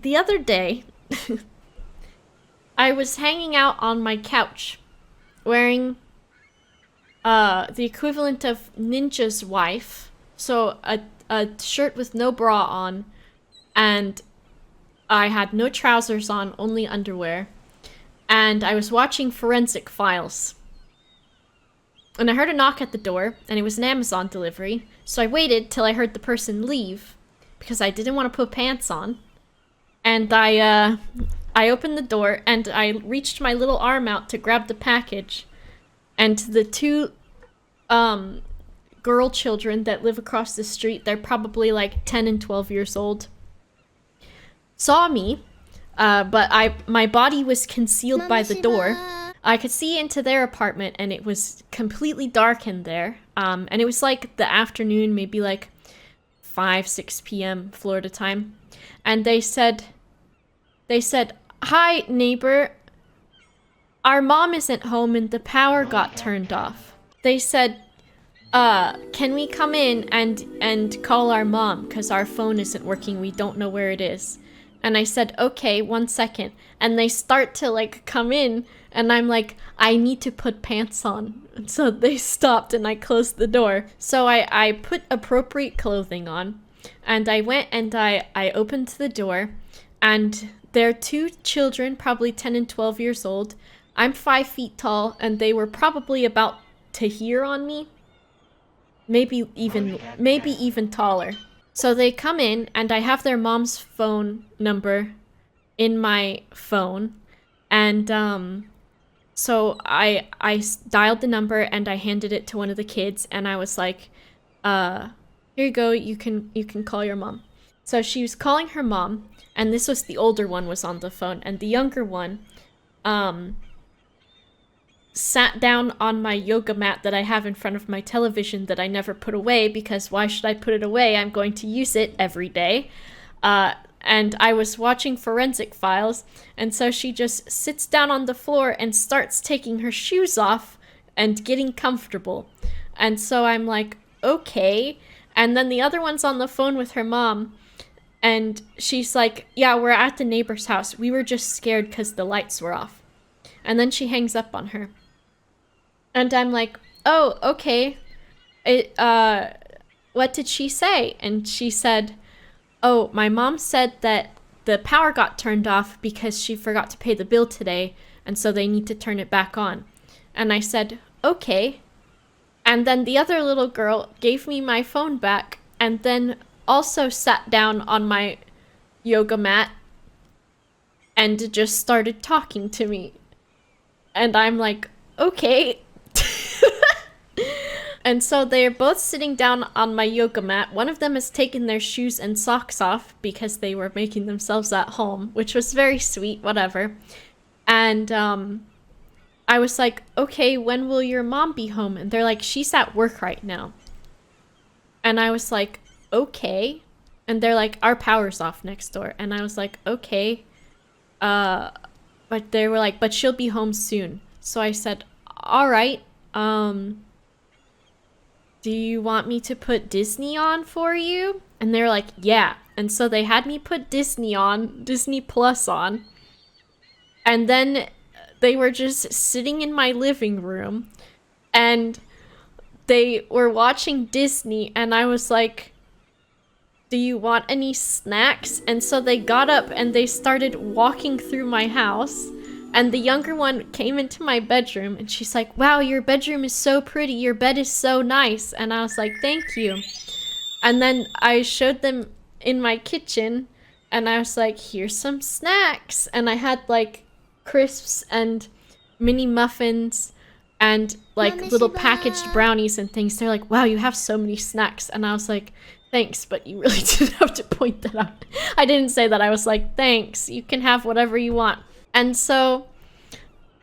the other day, I was hanging out on my couch wearing the equivalent of Ninja's wife. So a shirt with no bra on, and I had no trousers on, only underwear. And I was watching Forensic Files. And I heard a knock at the door, and it was an Amazon delivery. So I waited till I heard the person leave, because I didn't want to put pants on. And I opened the door, and I reached my little arm out to grab the package. And the two girl children that live across the street, they're probably like 10 and 12 years old, saw me, but my body was concealed by the door. I could see into their apartment, and it was completely dark in there. And it was like the afternoon, maybe like 6 p.m. Florida time. And they said, "Hi, neighbor. Our mom isn't home and the power got turned off." They said, "Can we come in and call our mom? Because our phone isn't working. We don't know where it is." And I said, "Okay, 1 second." And they start to like come in, and I'm like, "I need to put pants on." And so they stopped, and I closed the door. So I put appropriate clothing on, and I went and I opened the door, and there are two children, probably 10 and 12 years old. I'm 5 feet tall, and they were probably about to hear on me. Maybe even taller. So they come in, and I have their mom's phone number in my phone. And so I dialed the number, and I handed it to one of the kids, and I was like, "Here you go, you can call your mom." So she was calling her mom, and this was the older one was on the phone, and the younger one sat down on my yoga mat that I have in front of my television that I never put away, because why should I put it away? I'm going to use it every day. And I was watching Forensic Files, and so she just sits down on the floor and starts taking her shoes off and getting comfortable. And so I'm like, okay. And then the other one's on the phone with her mom, and she's like, "Yeah, we're at the neighbor's house. We were just scared because the lights were off." And then she hangs up on her. And I'm like, "Oh, okay. What did she say?" And she said, "Oh, my mom said that the power got turned off because she forgot to pay the bill today, and so they need to turn it back on." And I said, "Okay." And then the other little girl gave me my phone back, and then also sat down on my yoga mat and just started talking to me. And I'm like, okay. And so they're both sitting down on my yoga mat. One of them has taken their shoes and socks off because they were making themselves at home, which was very sweet, whatever. And I was like, "Okay, when will your mom be home?" And they're like, "She's at work right now." And I was like, "Okay." And they're like, "Our power's off next door." And I was like, "Okay." But they were like, "But she'll be home soon." So I said, "All right. Do you want me to put Disney on for you?" And they're like, "Yeah." And so they had me put Disney Plus on. And then they were just sitting in my living room, and they were watching Disney, and I was like, "Do you want any snacks?" And so they got up and they started walking through my house. And the younger one came into my bedroom, and she's like, "Wow, your bedroom is so pretty. Your bed is so nice." And I was like, "Thank you." And then I showed them in my kitchen, and I was like, "Here's some snacks." And I had like crisps and mini muffins and like little packaged brownies and things. They're like, "Wow, you have so many snacks." And I was like, "Thanks, but you really didn't have to point that out." I didn't say that. I was like, "Thanks, you can have whatever you want." And so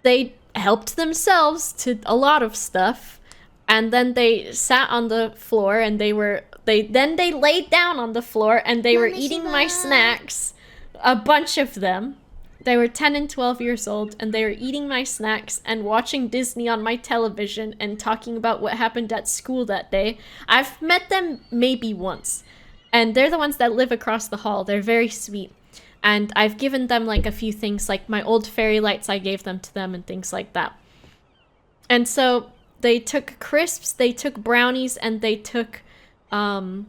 they helped themselves to a lot of stuff, and then they sat on the floor, and they laid down on the floor, and they were eating my snacks, a bunch of them. They were 10 and 12 years old, and they were eating my snacks and watching Disney on my television and talking about what happened at school that day. I've met them maybe once, and they're the ones that live across the hall. They're very sweet. And I've given them like a few things, like my old fairy lights, I gave them to them and things like that. And so they took crisps, they took brownies, and they took some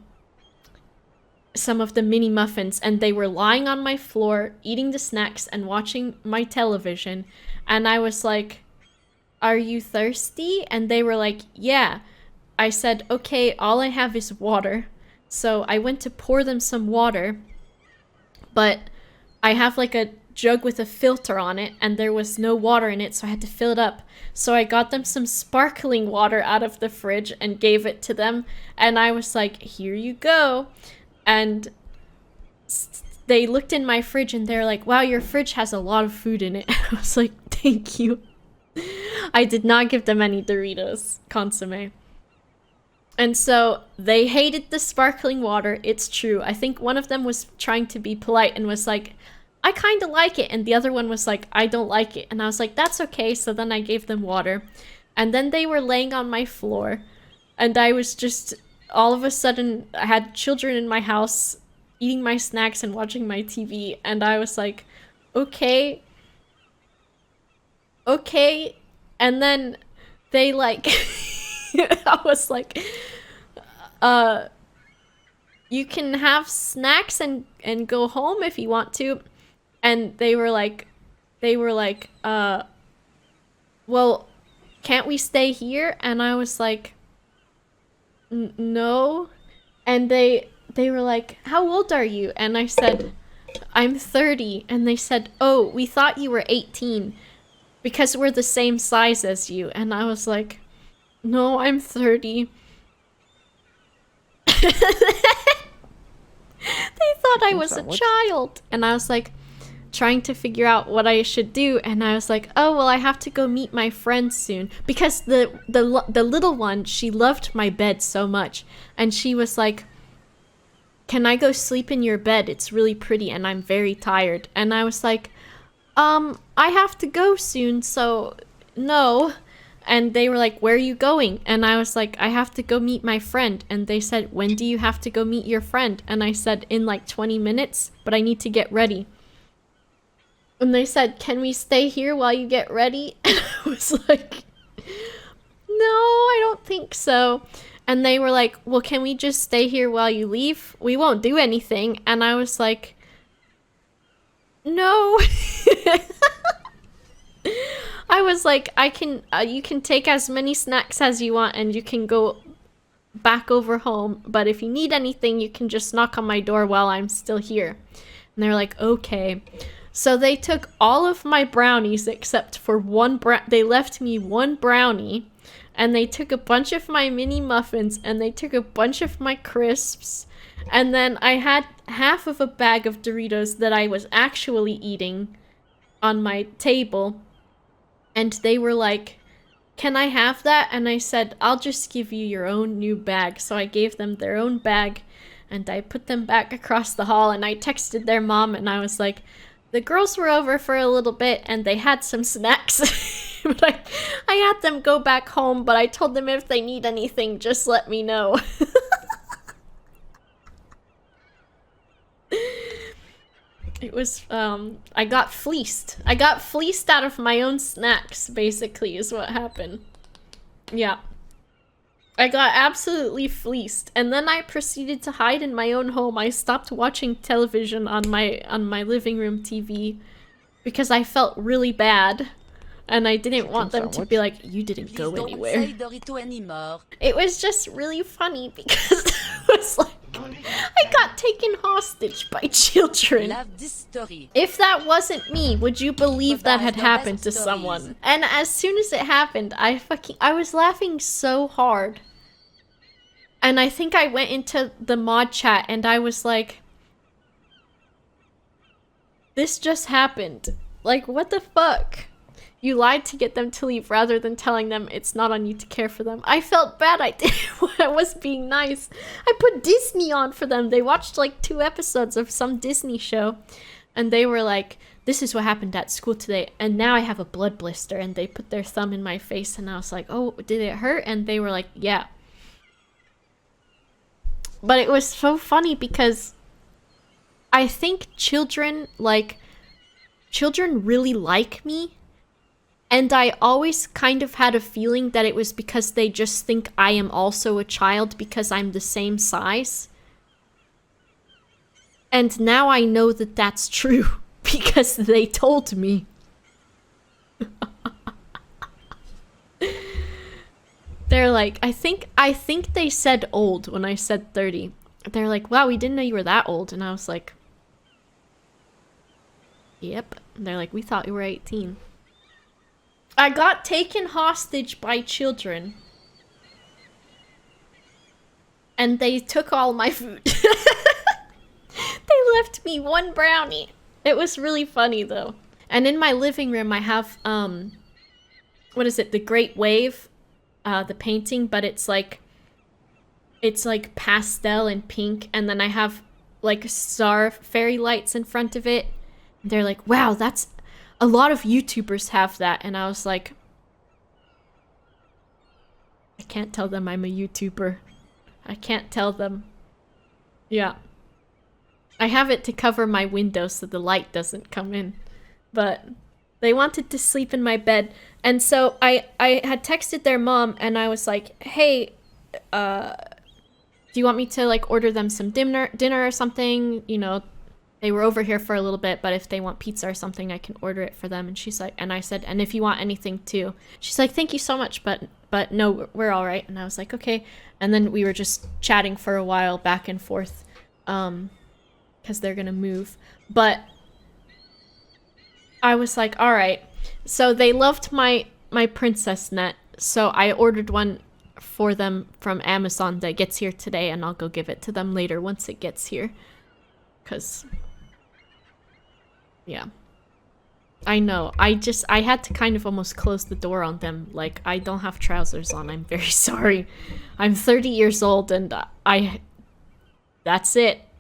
of the mini muffins, and they were lying on my floor eating the snacks and watching my television. And I was like, "Are you thirsty?" And they were like, "Yeah." I said, "Okay, all I have is water." So I went to pour them some water, but I have like a jug with a filter on it, and there was no water in it, so I had to fill it up. So I got them some sparkling water out of the fridge and gave it to them, and I was like, "Here you go." And they looked in my fridge and they're like, "Wow, your fridge has a lot of food in it." I was like, "Thank you." I did not give them any Doritos consomme. And so they hated the sparkling water, it's true. I think one of them was trying to be polite and was like, "I kind of like it." And the other one was like, "I don't like it." And I was like, "That's okay." So then I gave them water. And then they were laying on my floor. And I was just, all of a sudden, I had children in my house eating my snacks and watching my TV. And I was like, okay. And then they like, I was like, you can have snacks and go home if you want to. And they were like, well, can't we stay here? And I was like, no. And they were like, "How old are you?" And I said, "I'm 30. And they said, "Oh, we thought you were 18 because we're the same size as you." And I was like, "No, I'm 30. They thought I was a child. And I was like, trying to figure out what I should do, and I was like, "Oh, well, I have to go meet my friend soon." Because the little one, she loved my bed so much, and she was like, "Can I go sleep in your bed? It's really pretty and I'm very tired." And I was like, I have to go soon, so no." And they were like, "Where are you going?" And I was like, "I have to go meet my friend." And they said, "When do you have to go meet your friend?" And I said, "In like 20 minutes, but I need to get ready." And they said, "Can we stay here while you get ready?" And I was like, "No, I don't think so." And they were like, "Well, can we just stay here while you leave? We won't do anything." And I was like, "No." I was like, "I can, you can take as many snacks as you want and you can go back over home. But if you need anything, you can just knock on my door while I'm still here." And they're like, "Okay." So they took all of my brownies except for one they left me one brownie, and they took a bunch of my mini muffins, and they took a bunch of my crisps, and then I had half of a bag of Doritos that I was actually eating on my table, and they were like, "Can I have that?" And I said, "I'll just give you your own new bag." So I gave them their own bag, and I put them back across the hall, and I texted their mom, and I was like, "The girls were over for a little bit and they had some snacks." But I had them go back home, but I told them if they need anything, just let me know. It was, I got fleeced. I got fleeced out of my own snacks, basically, is what happened. Yeah. I got absolutely fleeced, and then I proceeded to hide in my own home. I stopped watching television on my living room TV because I felt really bad, and I didn't want them to be like, "You didn't go anywhere." It was just really funny because it was like, I got taken hostage by children. If that wasn't me, would you believe that had happened to someone? And as soon as it happened, I was laughing so hard. And I think I went into the mod chat and I was like, "This just happened. Like, what the fuck? You lied to get them to leave rather than telling them it's not on you to care for them." I felt bad. I was being nice. I put Disney on for them. They watched like 2 episodes of some Disney show. And they were like, "This is what happened at school today. And now I have a blood blister." And they put their thumb in my face. And I was like, "Oh, did it hurt?" And they were like, "Yeah." But it was so funny because I think children really like me. And I always kind of had a feeling that it was because they just think I am also a child because I'm the same size. And now I know that that's true because they told me. They're like, I think they said old when I said 30. They're like, wow, we didn't know you were that old. And I was like, yep. And they're like, we thought you were 18. I got taken hostage by children. And they took all my food. They left me one brownie. It was really funny though. And in my living room I have what is it? The Great Wave, the painting, but it's like pastel and pink, and then I have like star fairy lights in front of it. They're like, "Wow, that's a lot of YouTubers have that." And I was like, I can't tell them I'm a YouTuber. I can't tell them. Yeah. I have it to cover my window so the light doesn't come in. But they wanted to sleep in my bed. And so I had texted their mom and I was like, hey, do you want me to like order them some dinner or something? You know, they were over here for a little bit, but if they want pizza or something, I can order it for them. And she's like, and I said, and if you want anything too. She's like, thank you so much, but no, we're all right. And I was like, okay. And then we were just chatting for a while back and forth, because they're gonna move. But I was like, all right. So they loved my princess net, so I ordered one for them from Amazon that gets here today, and I'll go give it to them later once it gets here. Because, yeah. I know. I had to kind of almost close the door on them. Like, I don't have trousers on. I'm very sorry. I'm 30 years old and that's it.